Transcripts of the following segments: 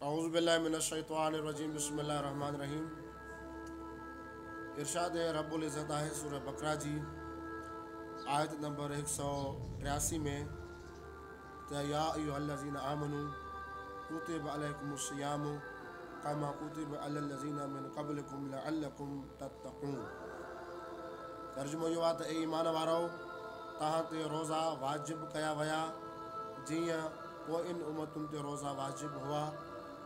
औज़ु बिल्लाहि मिनश्शैतानिर्रजीम बिस्मिल्लाहिर्रहमानिर्रहीम। इरशाद रब्बुल इज़्ज़त आहे सूरह बकरा जी आयत नंबर 183 में त या अय्युहल्लज़ीना आमनू कुतिबा अलैकुमुस्सियामु कमा कुतिबा अलल्लज़ीना मिन क़ब्लिकुम लअल्लकुम तत्तक़ून। तर्जुमो इहो आहे त ए ईमान वारो, तव्हां ते रोज़ा वाजिब कया विया जीअं पोइनि उमतुनि ते रोज़ा वाजिब हुआ,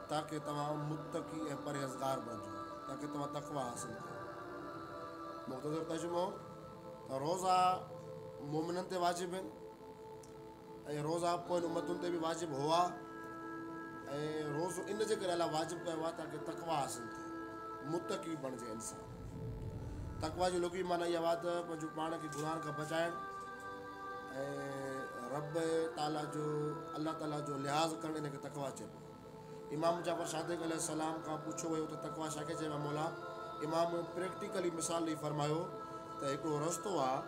ताकि तव्हां मुत्तक़ी ऐं परहेज़गार बणिजो, ताकि तव्हां तक़वा हासिल कयो। मुख़्तसर तर्जुमो त रोज़ा मोमिननि ते वाजिब आहिनि ऐं रोज़ा पोइनि उमतुनि ते बि वाजिब हुआ, ऐं रोज़ो इन जे करे अलाह वाजिब कयो आहे ताकि तक़वा हासिल थिए, मुत्तक़ी बणिजे इंसानु। तक़वा जी लुगी माना इहा आहे त पंहिंजो पाण खे गुनाहनि खां बचाइणु ऐं रब ताला जो अल्लाह ताला जो लिहाज़ करणु, इन खे तक़वा चइबो आहे। इमाम जाफ़र सादिक़ अलैहिस्सलाम खां पुछियो वियो त तक़वा छाखे चइबो आहे मौला? इमाम प्रैक्टिकली मिसाल ॾेई फरमायो त हिकिड़ो रस्तो आहे,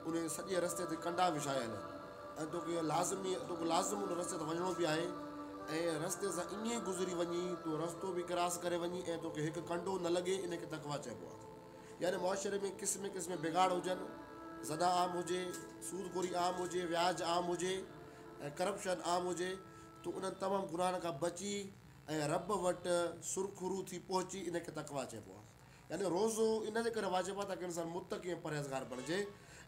उन सॼे रस्ते ते कंडा विछायल आहिनि ऐं तोखे लाज़िम उन रस्ते ते वञिणो बि आहे, ऐं रस्ते सां ईअं गुज़री वञी तो रस्तो बि क्रॉस करे वञी ऐं तोखे हिकु कंडो न लॻे, इन खे तक़वा चइबो आहे। यानी मुआशरे में क़िस्म क़िस्म बिगाड़ हुजनि, ज़दा आम हुजे, सूदखोरी आम हुजे, व्याज आम हुजे ऐं करप्शन आम हुजे, तो उन्हनि तमामु गुनाहनि खां बची ऐं रब वटि सुरखुरू थी पहुची, इन खे तक़वा चइबो आहे। यानी रोज़ो इन जे करे वाजिबु आहे ताकि इंसानु मुत्तक़ी ऐं परहेज़गार बणिजे,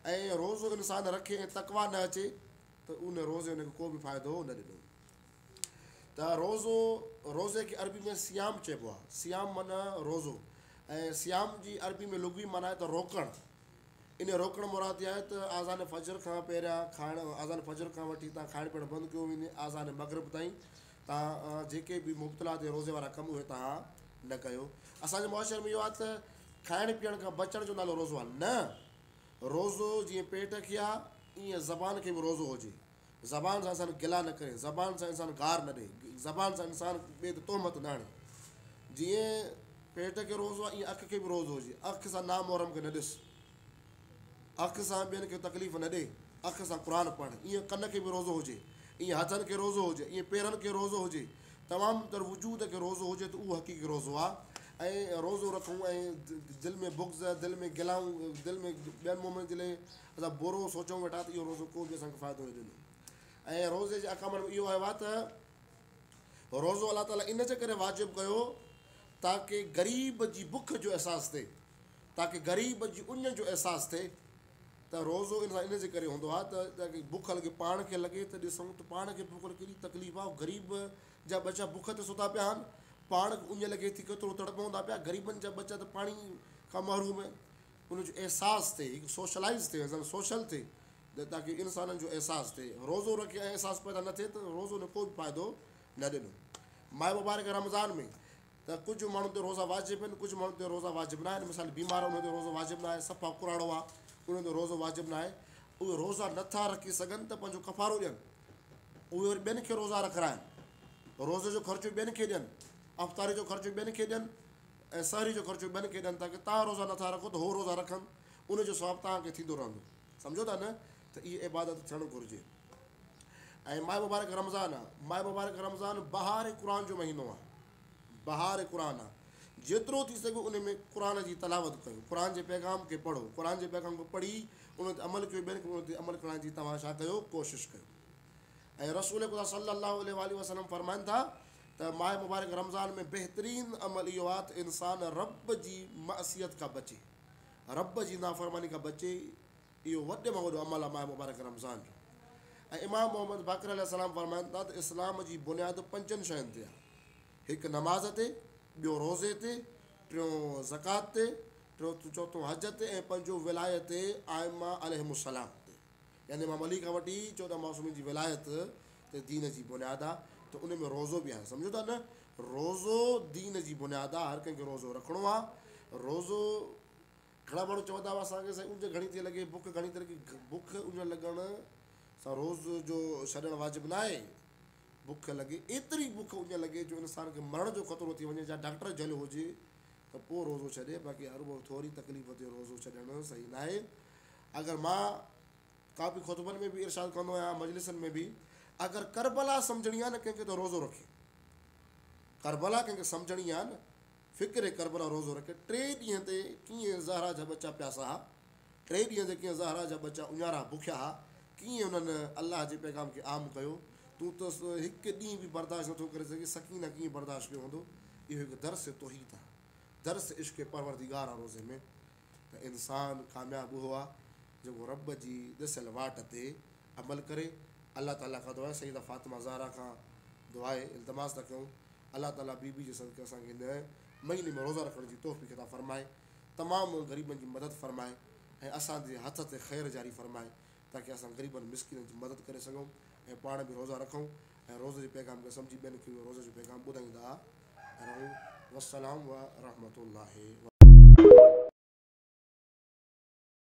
ऐं रोज़ो इंसानु रखे ऐं तक़वा न अचे त उन रोज़े उनखे को बि फ़ाइदो न ॾिनो। त रोज़े खे अरबी में सियाम चइबो आहे। सियाम माना रोज़ो, ऐं सियाम जी अरबी में लुगी माना आहे त रोकणु। इन रोकणु मुराद इहा आहे त आज़ान फजर खां पहिरियां आज़ान फजर खां वठी तव्हां खाइण पीअणु बंदि कयो वञे, आज़ान मग़रिब ताईं तव्हां जेके बि मुब्तला ते रोज़े वारा कम उहे तव्हां न कयो। असांजे मुआशरे में इहो आहे त खाइण पीअण खां बचण जो नालो रोज़ो आहे न। रोज़ो जीअं पेट खे आहे, ईअं ज़बान खे बि रोज़ो हुजे। ज़बान सां इंसानु गिला न करे, ज़बान सां इंसानु गार न ॾिए, ज़बान सां इंसानु ॿिए ते तोहमत न हणे। जीअं पेट खे रोज़ो आहे, ईअं अखि खे बि रोज़ो हुजे। अखि सां नामुहरम खे न ॾिस, अखि सां ॿियनि खे तकलीफ़ न ॾे, अखि सां क़ुर पढ़। ईअं कन खे बि रोज़ो हुजे, ईअं हथनि खे रोज़ो हुजे, ईअं पेरनि खे रोज़ो हुजे, तमामु तर वजूद खे रोज़ो हुजे, त उहो हक़ीक़ी रोज़ो आहे। ऐं रोज़ो रखूं ऐं दिलि में बुग़्ज़, दिलि में गिलाऊं, दिलि में ॿियनि मोमिन जे लाइ असां बुरो सोचूं वेठा, त इहो रोज़ो को बि असांखे फ़ाइदो न ॾिनो। ऐं रोज़े जे अकामनि में इहो आयो आहे त रोज़ो अलाह ताला इन जे करे वाजिबु कयो ताकी ग़रीब जी बुख जो अहसासु थिए, ताकी ग़रीब जी उञ जो अहसासु थिए। त रोज़ो इन जे करे हूंदो आहे ताकी बुख लॻे, पाण खे लॻे त ॾिसूं त पाण खे बुख केॾी तकलीफ़ आहे। ग़रीब जा बचा बुख ते सुता पिया आहिनि, पाण उञ लॻे थी, केतिरो तड़पंदा पिया। ग़रीबनि जा बचा त पाणी खां महरूम आहिनि। उनजो अहसासु थिए, हिकु सोशलाइज़ थिए, सोशल थिए, ताकी इंसाननि जो अहसासु थिए। रोज़ो रखे ऐं अहसासु पैदा न थिए त रोज़ो न को बि फ़ाइदो न ॾिनो। माए मुबारक रमज़ान में त कुझु माण्हू ते रोज़ा वाजिबु आहिनि, कुझु माण्हू ते रोज़ा वाजिबु न आहिनि। मिसाल बीमार उन ते रोज़ो वाजिबु न आहे, सफ़ा कुराड़ो आहे, उन ते रोज़ो वाजिबु न आहे। उहे रोज़ा नथा रखी सघनि त पंहिंजो कफ़ारो ॾियनि, उहे वरी ॿियनि खे रोज़ा रखाइनि, रोज़े जो ख़र्चो ॿियनि खे ॾियनि, अफ़्तारी जो ख़र्चो ॿियनि खे ॾियनि ऐं सहरी जो ख़र्चो ॿियनि खे ॾियनि, ताकी तव्हां रोज़ा नथा रखो त उहो रोज़ा रखनि, उनजो सवाबु तव्हांखे थींदो रहंदो। सम्झो था न त इहा इबादत थियणु घुरिजे। ऐं माए मुबारक रमज़ान आहे। माए मुबारक रमज़ान बहार क़ुर जो महीनो आहे, बहार क़ुर आहे। जेतिरो थी सघे उन में क़ुर जी तलावत कयो, क़ुर जे पैगाम खे पढ़ो, क़ुर जे पैगाम खे पढ़ी उन ते अमल कयो, ॿियनि खे उन ते अमल करण जी तव्हां छा कयो, कोशिशि कयो। ऐं रसूल ख़ुदा सल्लल्लाहु अलैहि वसल्लम फरमाइनि था त माए मुबारक रमज़ान में बहितरीनु अमल इहो आहे त इंसानु रब जी मअसियत खां बचे, रब जी नाफ़रमानी खां बचे। इहो वॾे में वॾो अमल आहे माए मुबारक रमज़ान जो। ऐं इमाम मोहम्मद बाक़र अलैहिस्सलाम फरमाइनि था त इस्लाम जी बुनियादु 5 शयुनि ते आहे। हिकु नमाज़ ते, ॿियो रोज़े ते, टियों ज़कात ते, चौथों हज ते, ऐं पंजो विलायत आइमा अलैहिमुस्सलाम ते। यानी इमाम अली खां वठी 14 मासूमिन जी विलायत ते दीन जी बुनियादु आहे। त उन में रोज़ो बि आहे। सम्झो था न, रोज़ो दीन जी बुनियादु आहे। हर कंहिंखे रोज़ो रखिणो आहे। रोज़ो घणा माण्हू चवंदा हुआ असांखे साईं उञ घणी थी लॻे, बुख घणी थी लॻे। बुख उञ लॻण सां रोज़ जो छॾणु वाजिबु न आहे। बुख लॻे, एतिरी बुख उञ लॻे जो इंसान खे मरण जो ख़तरो थी वञे, या डॉक्टर झलियो हुजे त पोइ रोज़ो छॾे, बाक़ी हर थोरी तकलीफ़ ते रोज़ो छॾणु सही न आहे। अगरि मां काफ़ी ख़ुतबनि में बि इरशाद कंदो आहियां, मजलिसनि में बि, अगरि करबला सम्झणी आहे न कंहिंखे त रोज़ो रखे, करबला कंहिंखे सम्झणी आहे न, फ़िक्र करबला रोज़ो रखे। 3 ॾींहं ते कीअं ज़हरा जा बच्चा प्यासा हुआ, 3 ॾींहं ते कीअं ज़हरा जा बच्चा उञारा बुखिया हुआ, कीअं उन्हनि अलाह जे पैगाम खे आम कयो। तूं त हिकु ॾींहुं बि बर्दाश्त नथो करे सघे, सकीना कीअं बर्दाश्त कयो हूंदो। इहो हिकु दर्स तौहीद आहे, दर्स इश्क परवरदिगार आहे रोज़े में। त इंसानु कामयाबु उहो आहे जेको रब जी ॾिसियल वाट ते अमल करे। अलाह ताला खां दुआ आहे, सईदा फ़ातिमा ज़हरा खां दुआ आहे, इल्तिमास था कयूं अलाह ताला बीबी जे सदके असांखे हिन महीने में रोज़ा रखण जी तौफ़ीक़ अता फ़रमाए, तमामु ग़रीबनि जी मदद फ़रमाए ऐं असांजे हथ ते ख़ैर जारी फ़रमाए, ताकी असां ग़रीबनि मिसकिननि जी मदद करे सघूं ऐं पाण बि रोज़ा रखूं ऐं रोज़े जे पैगाम खे सम्झी ॿियनि खे रोज़े जो पैगाम ॿुधाईंदा रहूं। वस्सलाम व रहमतुल्लाहि व